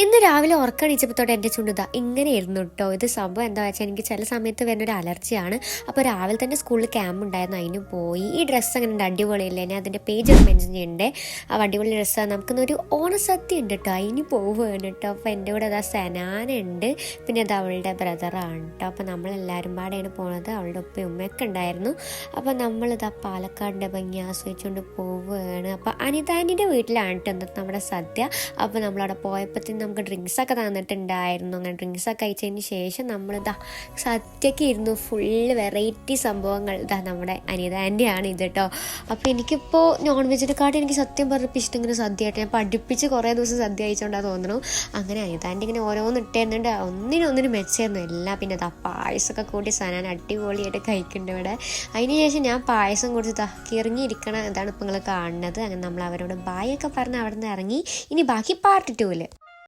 ഇന്ന് രാവിലെ ഉറക്കണിച്ചപ്പോൾ തൊട്ട് എൻ്റെ ചുണ്ടുതാ ഇങ്ങനെയായിരുന്നു കേട്ടോ. ഇത് സംഭവം എന്താ വെച്ചാൽ എനിക്ക് ചില സമയത്ത് വരുന്നൊരു അലർജിയാണ്. അപ്പോൾ രാവിലെ തന്നെ സ്കൂളിൽ ക്യാമ്പ് ഉണ്ടായിരുന്നു, അതിന് പോയി. ഈ ഡ്രസ്സ് അങ്ങനെ ഉണ്ട്, അടിപൊളിയില്ലേ? ഞാൻ അതിൻ്റെ പേജ് ഒന്ന് മെൻഷൻ ചെയ്യണ്ടേ. ആ അടിപൊളി ഡ്രസ്സാണ്. നമുക്കൊന്നൊരു ഓണസദ്യ ഉണ്ട് കേട്ടോ, അതിന് പോവുകയാണ് കേട്ടോ. അപ്പോൾ എൻ്റെ കൂടെ അതാ സനാനുണ്ട്, പിന്നെ അത് അവളുടെ ബ്രദറാണ് കേട്ടോ. അപ്പോൾ നമ്മളെല്ലാവരും പാടെയാണ് പോണത്. അവളുടെ ഉപ്പയും ഉമ്മയൊക്കെ ഉണ്ടായിരുന്നു. അപ്പോൾ നമ്മളിതാ പാലക്കാടിൻ്റെ ഭംഗി ആസ്വദിച്ചുകൊണ്ട് പോവുകയാണ്. അപ്പോൾ അനിതാൻ്റെ വീട്ടിലാണ് കേട്ടോ നമ്മുടെ സദ്യ. അപ്പോൾ നമ്മളവിടെ പോയപ്പോഴത്തേന് നമുക്ക് ഡ്രിങ്ക്സൊക്കെ തന്നിട്ടുണ്ടായിരുന്നു. അങ്ങനെ ഡ്രിങ്ക്സൊക്കെ കഴിച്ചതിന് ശേഷം നമ്മളിതാ സദ്യക്ക് ഇരുന്നു. ഫുള്ള് വെറൈറ്റി സംഭവങ്ങൾ. ഇതാ നമ്മുടെ അനിതാൻ്റെയാണ് ഇത് കേട്ടോ. അപ്പോൾ എനിക്കിപ്പോൾ നോൺ വെജിനെക്കാട്ടും എനിക്ക് സത്യം പറഞ്ഞപ്പോൾ ഇഷ്ടം ഇങ്ങനെ സദ്യ ആയിട്ട് ഞാൻ പഠിപ്പിച്ച് കുറേ ദിവസം സദ്യ കഴിച്ചുകൊണ്ടാണ് തോന്നുന്നു. അങ്ങനെ അനിതാൻ്റെ ഇങ്ങനെ ഓരോന്ന് ഇട്ടുതരുന്നുണ്ട്, ഒന്നിനൊന്നിനും മെച്ചായിരുന്നു എല്ലാം. പിന്നെ അതാ പായസമൊക്കെ കൂട്ടി സനാൻ അടിപൊളിയായിട്ട് കഴിക്കുന്നുണ്ട് ഇവിടെ. അതിന് ശേഷം ഞാൻ പായസം കുടിച്ച് ഇറങ്ങിയിരിക്കണം. ഇതാണ് ഇപ്പോൾ നിങ്ങൾ കാണുന്നത്. അങ്ങനെ നമ്മൾ അവരോട് ബായൊക്കെ പറഞ്ഞ് അവിടെ നിന്ന് ഇറങ്ങി. ഇനി ബാക്കി പാർട്ട് 2.